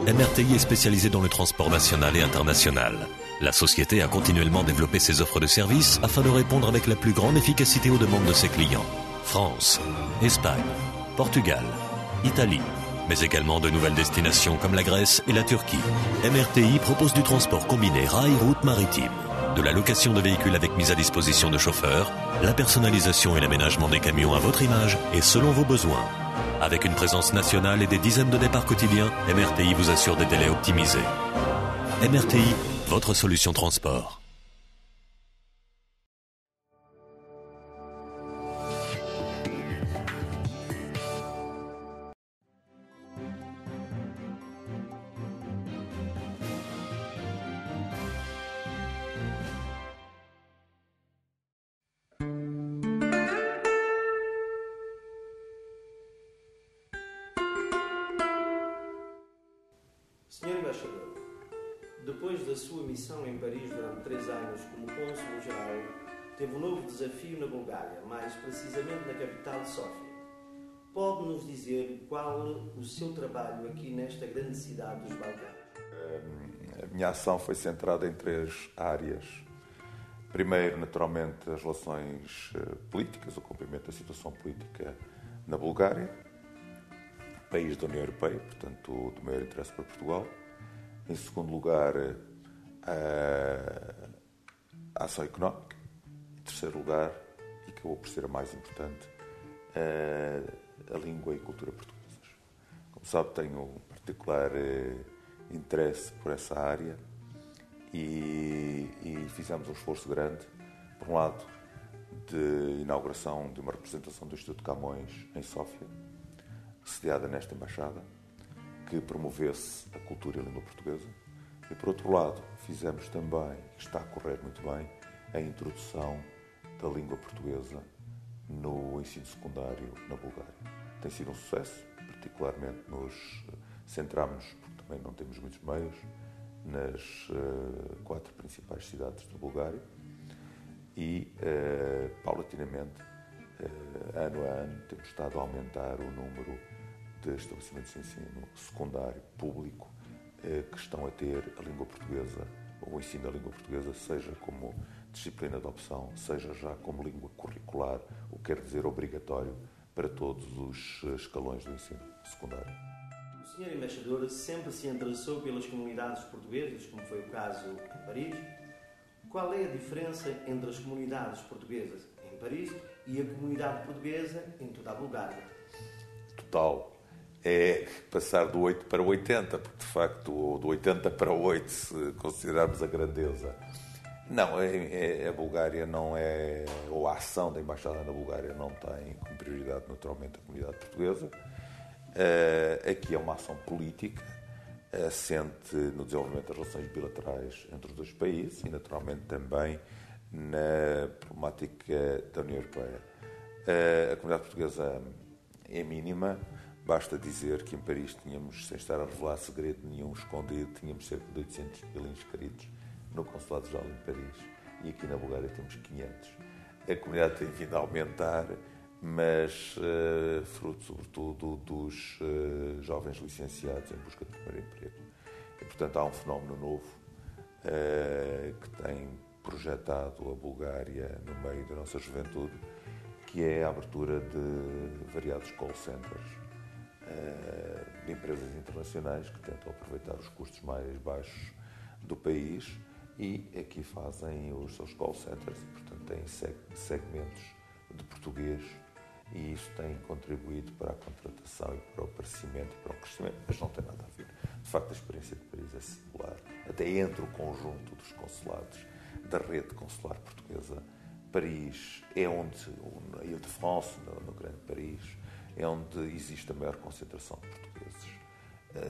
MRTI est spécialisée dans le transport national et international. La société a continuellement développé ses offres de services afin de répondre avec la plus grande efficacité aux demandes de ses clients. France, Espagne, Portugal, Italie, mais également de nouvelles destinations comme la Grèce et la Turquie. MRTI propose du transport combiné rail-route maritime, de la location de véhicules avec mise à disposition de chauffeurs, la personnalisation et l'aménagement des camions à votre image et selon vos besoins. Avec une présence nationale et des dizaines de départs quotidiens, MRTI vous assure des délais optimisés. MRTI, votre solution transport. Senhor Embaixador, depois da sua missão em Paris durante 3 anos como cônsul-geral, teve um novo desafio na Bulgária, mais precisamente na capital de Sófia. Pode-nos dizer qual o seu trabalho aqui nesta grande cidade dos Balcãs? A minha ação foi centrada em 3 áreas. Primeiro, naturalmente, as relações políticas, o cumprimento da situação política na Bulgária, país da União Europeia, portanto, do maior interesse para Portugal. Em segundo lugar, a ação económica. Em terceiro lugar, e que acabou por ser a mais importante, a língua e cultura portuguesas. Como sabe, tenho um particular interesse por essa área e fizemos um esforço grande, por um lado, de inauguração de uma representação do Instituto Camões em Sófia, sediada nesta embaixada, que promovesse a cultura e a língua portuguesa. E, por outro lado, fizemos também, que está a correr muito bem, a introdução da língua portuguesa no ensino secundário na Bulgária. Tem sido um sucesso, particularmente nos centramos, porque também não temos muitos meios, nas 4 principais cidades da Bulgária e, paulatinamente, ano a ano, temos estado a aumentar o número de estabelecimentos de ensino secundário público que estão a ter a língua portuguesa, ou o ensino da língua portuguesa, seja como disciplina de opção, seja já como língua curricular, o que quer dizer obrigatório para todos os escalões do ensino secundário. O Sr. Embaixador sempre se interessou pelas comunidades portuguesas, como foi o caso em Paris. Qual é a diferença entre as comunidades portuguesas em Paris e a comunidade portuguesa em toda a Bulgária? Total. É passar do 8 para o 80, porque de facto do 80 para o 8, se considerarmos a grandeza. Não, a Bulgária não é, ou a ação da Embaixada na Bulgária não tem como prioridade naturalmente a comunidade portuguesa. Aqui é uma ação política, assente no desenvolvimento das relações bilaterais entre os dois países e naturalmente também na problemática da União Europeia. A comunidade portuguesa é mínima. Basta dizer que em Paris tínhamos, sem estar a revelar segredo nenhum escondido, tínhamos cerca de 800 mil inscritos no Consulado-Geral em Paris. E aqui na Bulgária temos 500. A comunidade tem vindo a aumentar, mas fruto, sobretudo, dos jovens licenciados em busca de primeiro emprego. E, portanto, há um fenómeno novo que tem projetado a Bulgária no meio da nossa juventude, que é a abertura de variados call centers de empresas internacionais que tentam aproveitar os custos mais baixos do país e aqui fazem os seus call centers e, portanto, têm segmentos de português e isso tem contribuído para a contratação e para o aparecimento e para o crescimento, mas não tem nada a ver. De facto, a experiência de Paris é singular, até entre o conjunto dos consulados da rede consular portuguesa. Paris é onde, na Ile-de-France, no Grande Paris, é onde existe a maior concentração de portugueses,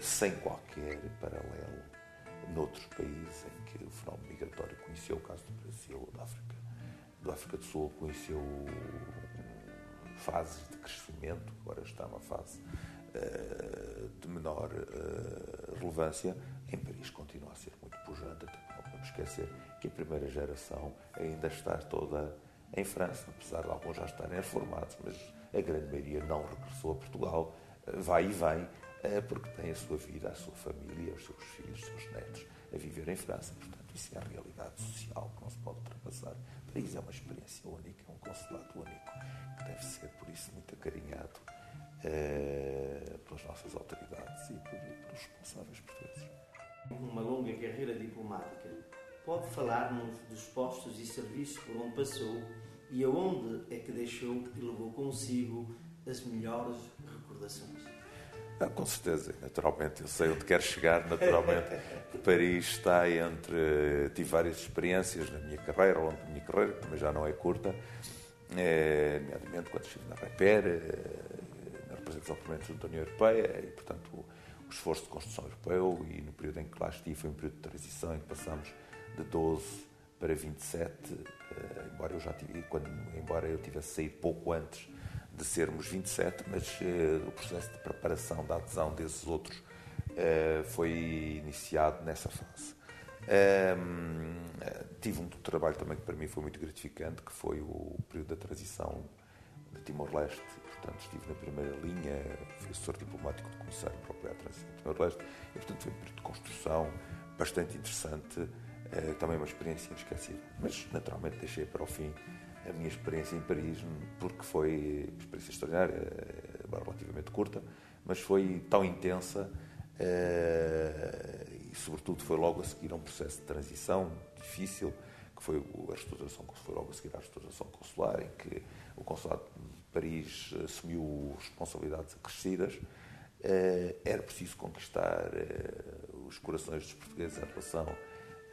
sem qualquer paralelo noutros países em que o fenómeno migratório conheceu, o caso do Brasil ou da África. Do África do Sul conheceu fases de crescimento, agora está numa fase de menor relevância. Em Paris continua a ser muito pujante, até não podemos esquecer que a primeira geração ainda está toda em França, apesar de alguns já estarem reformados, mas a grande maioria não regressou a Portugal, vai e vem, porque tem a sua vida, a sua família, os seus filhos, os seus netos a viver em França. Portanto, isso é a realidade social que não se pode ultrapassar. O país é uma experiência única, é um consulado único, que deve ser, por isso, muito acarinhado pelas nossas autoridades e pelos responsáveis portugueses. Uma longa carreira diplomática. Pode falar-nos dos postos e serviços por onde passou e aonde é que deixou e levou consigo as melhores recordações? Com certeza, naturalmente, eu sei onde quero chegar, naturalmente. Paris está entre... Tive várias experiências na minha carreira, ao longo da minha carreira, que também já não é curta, nomeadamente quando estive na REPER, na representação permanente da União Europeia, e, portanto, o esforço de construção europeu, e no período em que lá estive foi um período de transição em que passamos de 12 para 27, embora eu tivesse saído pouco antes de sermos 27, mas o processo de preparação da adesão desses outros foi iniciado nessa fase. Tive um trabalho também que para mim foi muito gratificante, que foi o período da transição de Timor-Leste. Portanto, estive na primeira linha, fui assessor diplomático do Comissário para apoiar a transição de Timor-Leste, e portanto foi um período de construção bastante interessante, também uma experiência inesquecível. Mas, naturalmente, deixei para o fim a minha experiência em Paris, porque foi uma experiência extraordinária, relativamente curta, mas foi tão intensa e, sobretudo, foi logo a seguir a um processo de transição difícil, que foi a restauração, foi logo a seguir à restauração consular, em que o Consulado de Paris assumiu responsabilidades acrescidas. Era preciso conquistar os corações dos portugueses em relação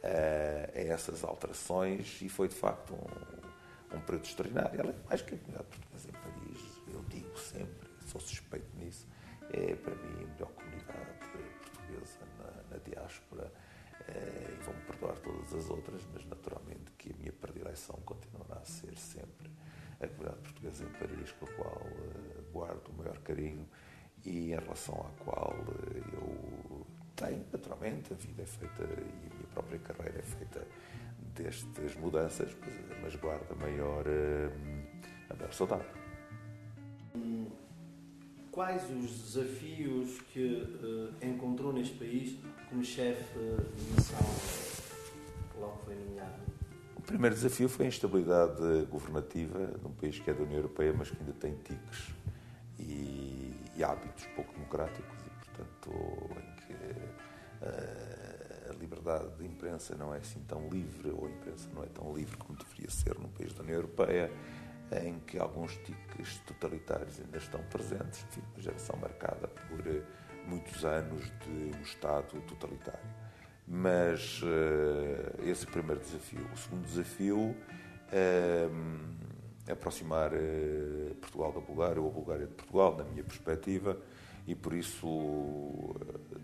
a essas alterações, e foi, de facto, um período extraordinário. Além de mais, que a comunidade portuguesa em Paris, eu digo sempre, sou suspeito nisso, é para mim a melhor comunidade portuguesa na diáspora, e vão-me perdoar todas as outras, mas naturalmente que a minha predileção continuará a ser sempre a comunidade portuguesa em Paris, com a qual guardo o maior carinho e em relação à qual eu tenho, naturalmente, a vida é feita e a minha própria carreira é feita destas mudanças, mas guardo a maior saudade. Quais os desafios que encontrou neste país como chefe de missão logo foi nomeado? O primeiro desafio foi a instabilidade governativa num país que é da União Europeia, mas que ainda tem tiques e hábitos pouco democráticos, e, portanto, em que a liberdade de imprensa não é assim tão livre, ou a imprensa não é tão livre como deveria ser num país da União Europeia, em que alguns tiques totalitários ainda estão presentes. Enfim, uma geração marcada por muitos anos de um Estado totalitário. Mas esse é o primeiro desafio. O segundo desafio é aproximar Portugal da Bulgária, ou a Bulgária de Portugal, na minha perspectiva, e por isso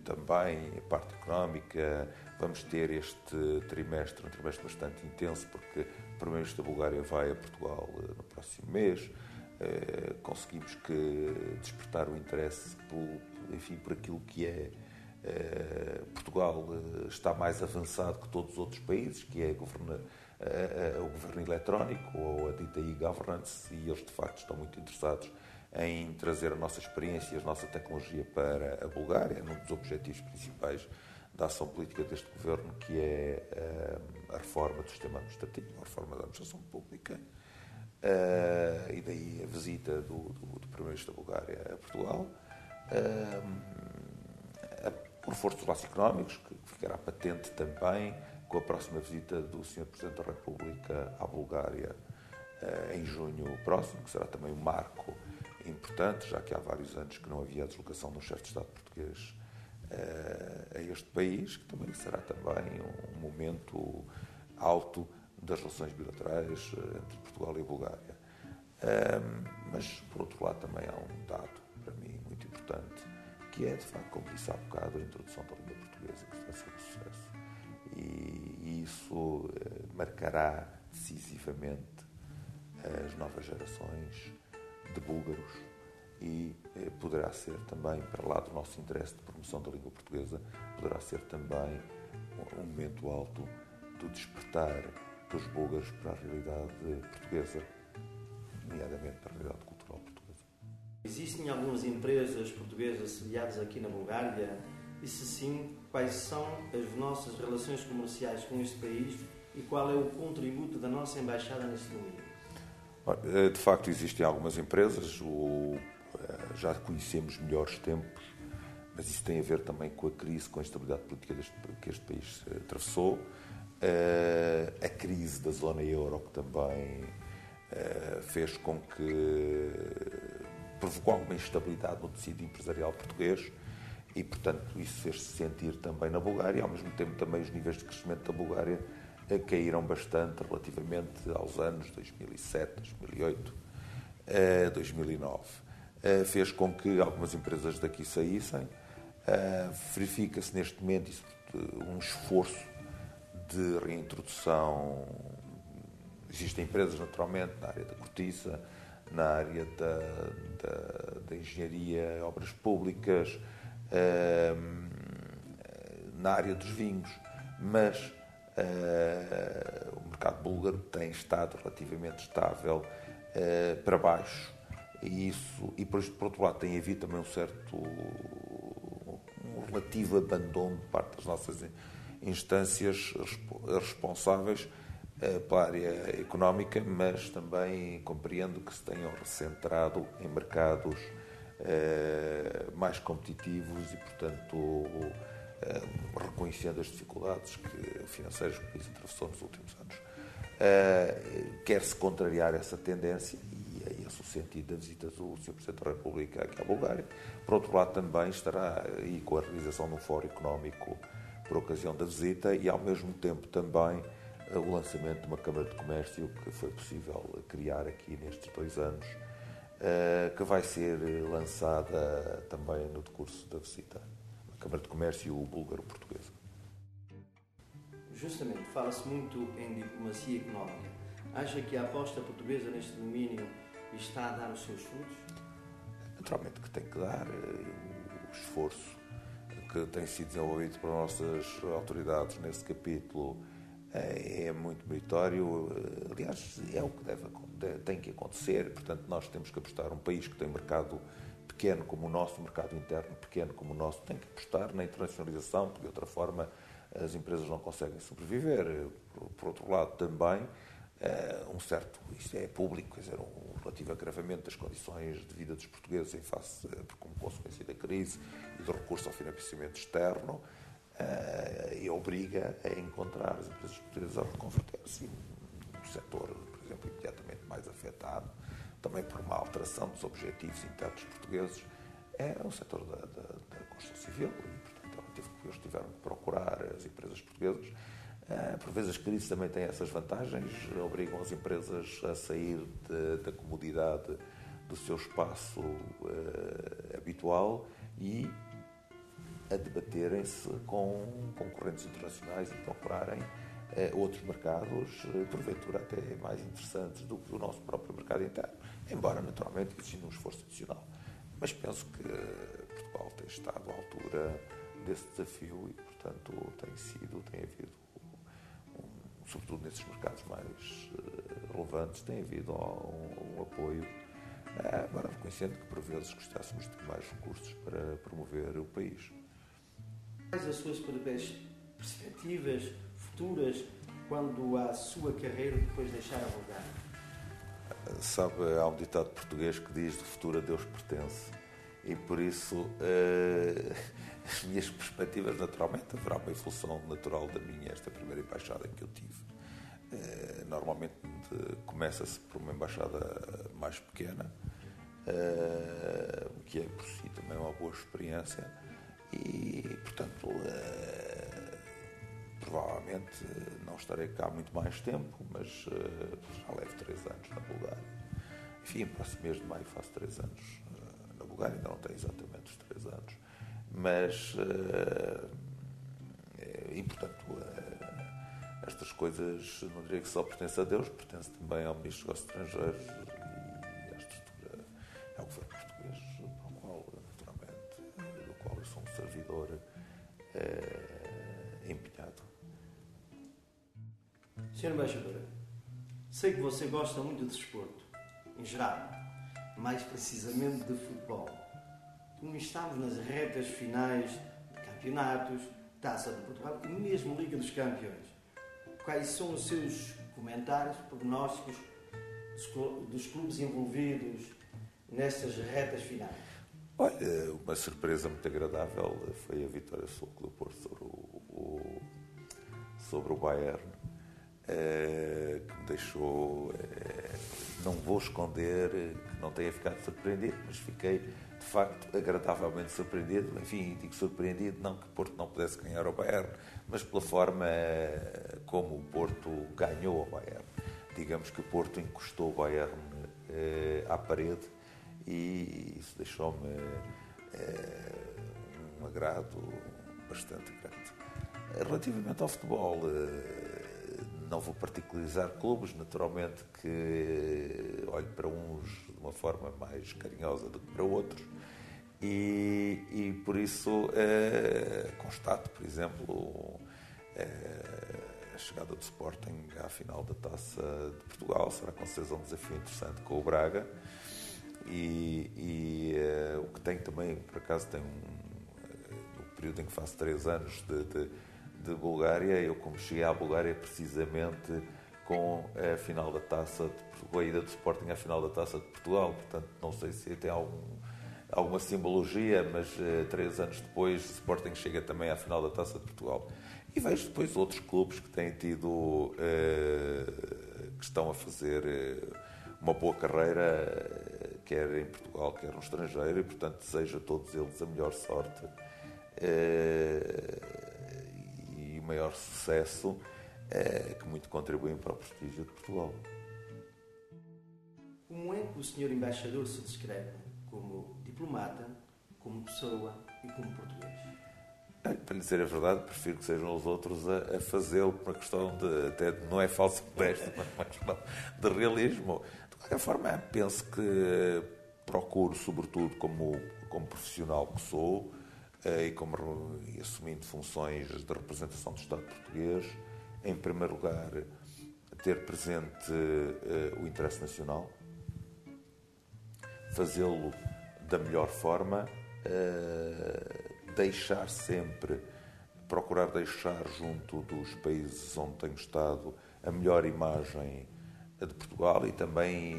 também a parte económica. Vamos ter este trimestre, um trimestre bastante intenso, porque o Primeiro-Ministro da Bulgária vai a Portugal no próximo mês. Conseguimos despertar o interesse por aquilo que é. Portugal está mais avançado que todos os outros países, que é o governo eletrónico, ou a dita e-governance, e eles de facto estão muito interessados em trazer a nossa experiência e a nossa tecnologia para a Bulgária, num dos objetivos principais da ação política deste governo, que é a reforma do sistema administrativo, a reforma da administração pública, e daí a visita do Primeiro-Ministro da Bulgária a Portugal, o reforço dos laços económicos, que ficará patente também com a próxima visita do Sr. Presidente da República à Bulgária em junho próximo, que será também um marco importante, já que há vários anos que não havia a deslocação de um chefe de Estado português a este país, que também será também um momento alto das relações bilaterais entre Portugal e a Bulgária. Mas, por outro lado, também há um dado, para mim, muito importante, que é, de facto, como disse há bocado, a introdução da língua portuguesa, que está a ser um sucesso. E isso marcará decisivamente as novas gerações de búlgaros, e poderá ser também, para lá do nosso interesse de promoção da língua portuguesa, poderá ser também um momento alto do despertar dos búlgaros para a realidade portuguesa, nomeadamente para a realidade cultural portuguesa. Existem algumas empresas portuguesas sediadas aqui na Bulgária? E se sim, quais são as nossas relações comerciais com este país e qual é o contributo da nossa embaixada neste domínio? De facto, existem algumas empresas, já conhecemos melhores tempos, mas isso tem a ver também com a crise, com a instabilidade política que este país atravessou, a crise da zona euro, que também fez com que provocou alguma instabilidade no tecido empresarial português e, portanto, isso fez-se sentir também na Bulgária. Ao mesmo tempo, também os níveis de crescimento da Bulgária caíram bastante relativamente aos anos 2007, 2008, 2009. Fez com que algumas empresas daqui saíssem. Verifica-se neste momento um esforço de reintrodução. Existem empresas, naturalmente, na área da cortiça, na área da engenharia, obras públicas, na área dos vinhos, mas o mercado búlgaro tem estado relativamente estável para baixo e por outro lado tem havido também um relativo abandono de parte das nossas instâncias responsáveis pela área económica, mas também compreendo que se tenham recentrado em mercados mais competitivos e, portanto, reconhecendo as dificuldades financeiras que o país atravessou nos últimos anos. Quer-se contrariar essa tendência e é esse o sentido da visita do Sr. Presidente da República aqui à Bulgária. Por outro lado, também estará aí com a realização de um fórum económico por ocasião da visita e, ao mesmo tempo, também o lançamento de uma Câmara de Comércio que foi possível criar aqui nestes 2 anos, que vai ser lançada também no decurso da visita. A Câmara de Comércio búlgaro-portuguesa. Justamente, fala-se muito em diplomacia económica. Acha que a aposta portuguesa neste domínio está a dar os seus frutos? Naturalmente que tem que dar. O esforço que tem sido desenvolvido pelas nossas autoridades nesse capítulo é muito meritório. Aliás, é o que tem que acontecer. Portanto, nós temos que apostar. Um país que tem um mercado pequeno como o nosso, um mercado interno pequeno como o nosso, tem que apostar na internacionalização, porque de outra forma as empresas não conseguem sobreviver. Por outro lado, também isto é público, quer dizer, um relativo agravamento das condições de vida dos portugueses em face, como consequência da crise e do recurso ao financiamento externo, e obriga a encontrar as empresas portuguesas a reconverter-se. Um setor, por exemplo, imediatamente mais afetado, também por uma alteração dos objetivos internos portugueses, é o setor da construção civil e, portanto, eles tiveram que procurar as empresas portuguesas. Por vezes, a crise também tem essas vantagens, obrigam as empresas a sair da comodidade do seu espaço habitual e a debaterem-se com concorrentes internacionais e procurarem outros mercados, porventura até mais interessantes do que o nosso próprio mercado interno, embora naturalmente exigindo um esforço adicional. Mas penso que Portugal tem estado à altura desse desafio e, portanto, tem havido, sobretudo nesses mercados mais relevantes, tem havido um apoio, agora reconhecendo que por vezes gostássemos de mais recursos para promover o país. Quais as suas perspectivas futuras quando a sua carreira depois de deixar a Bulgária? Sabe, há um ditado português que diz: "Do futuro a Deus pertence", e por isso as minhas perspectivas, naturalmente, haverá uma evolução natural da minha, esta primeira embaixada que eu tive. Normalmente começa-se por uma embaixada mais pequena, que é por si também uma boa experiência e, portanto, provavelmente não estarei cá muito mais tempo, mas já levo 3 anos na Bulgária. Enfim, no próximo mês de maio faço 3 anos na Bulgária, ainda não tenho exatamente os 3 anos, mas e portanto estas coisas não diria que só pertence a Deus, pertence também ao Ministro dos Negócios Estrangeiros e à estrutura, ao governo português, para o qual, naturalmente, do qual eu sou um servidor empenhado. Sr. Embaixador, sei que você gosta muito de desporto, em geral, mais precisamente de futebol. Como estamos nas retas finais de campeonatos, Taça de Portugal e mesmo Liga dos Campeões, quais são os seus comentários, prognósticos dos clubes envolvidos nestas retas finais? Olha, uma surpresa muito agradável foi a vitória do Clube do Porto sobre o Bayern, que me deixou, não vou esconder que não tenha ficado surpreendido, mas fiquei de facto agradavelmente surpreendido. Enfim, digo surpreendido, não que o Porto não pudesse ganhar ao Bayern, mas pela forma como o Porto ganhou ao Bayern. Digamos que o Porto encostou o Bayern à parede e isso deixou-me um agrado bastante grande. Relativamente ao futebol, não vou particularizar clubes, naturalmente que olho para uns de uma forma mais carinhosa do que para outros e por isso constato, por exemplo, a chegada do Sporting à final da Taça de Portugal será com certeza um desafio interessante com o Braga e o que tem também, por acaso, tem no período em que faço 3 anos de Bulgária, eu como cheguei à Bulgária precisamente com a final da Taça, com a ida do Sporting à final da Taça de Portugal, portanto não sei se tem alguma simbologia, mas 3 anos depois o Sporting chega também à final da Taça de Portugal. E vejo depois outros clubes que têm tido, que estão a fazer uma boa carreira, quer em Portugal, quer no estrangeiro, e portanto desejo a todos eles a melhor sorte e o maior sucesso, que muito contribuem para o prestígio de Portugal. Como é que o Sr. Embaixador se descreve? Como diplomata, como pessoa e como português? Para lhe dizer a verdade, prefiro que sejam os outros a fazê-lo por uma questão até não é falsa modéstia, mas uma questão de realismo. De qualquer forma, penso que procuro, sobretudo como profissional que sou, e assumindo funções de representação do Estado português, em primeiro lugar, ter presente o interesse nacional, fazê-lo da melhor forma, procurar deixar junto dos países onde tenho estado a melhor imagem de Portugal e também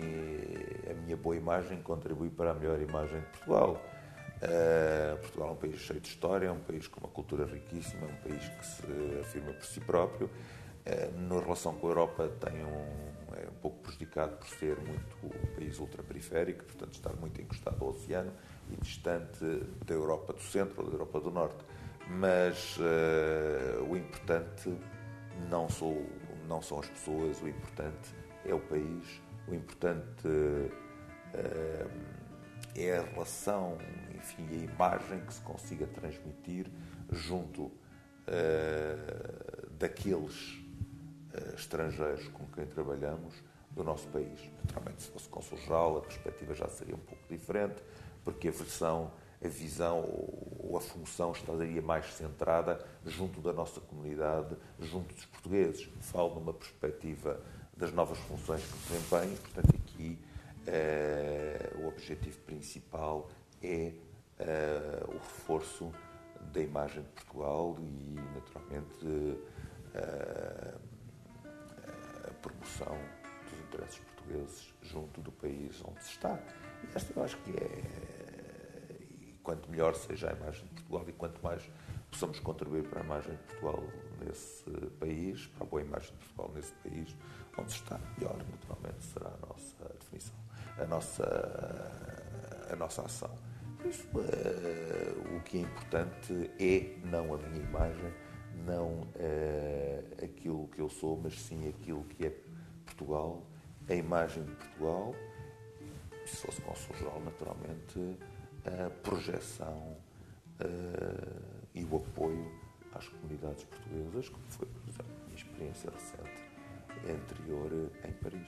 a minha boa imagem contribuir para a melhor imagem de Portugal. Portugal é um país cheio de história, é um país com uma cultura riquíssima, é um país que se afirma por si próprio. Na relação com a Europa é um pouco prejudicado por ser muito um país ultraperiférico, portanto estar muito encostado ao oceano e distante da Europa do Centro ou da Europa do Norte. Mas o importante não são as pessoas, o importante é o país, o importante é a relação, enfim, a imagem que se consiga transmitir junto daqueles estrangeiros com quem trabalhamos do nosso país. Naturalmente, se fosse cônsul-geral, a perspectiva já seria um pouco diferente, porque a visão ou a função estaria mais centrada junto da nossa comunidade, junto dos portugueses. Falo numa perspectiva das novas funções que desempenho, portanto, aqui o objetivo principal é o reforço da imagem de Portugal e, naturalmente, a promoção dos interesses portugueses junto do país onde se está. E esta eu acho que e quanto melhor seja a imagem de Portugal e quanto mais possamos contribuir para a imagem de Portugal nesse país, para a boa imagem de Portugal nesse país onde se está, melhor naturalmente será a nossa definição, a nossa ação. Por isso, o que é importante é não a minha imagem, não aquilo que eu sou, mas sim aquilo que é Portugal, a imagem de Portugal, se fosse cônsul-geral, naturalmente, a projeção e o apoio às comunidades portuguesas, como foi, por exemplo, a minha experiência recente anterior em Paris.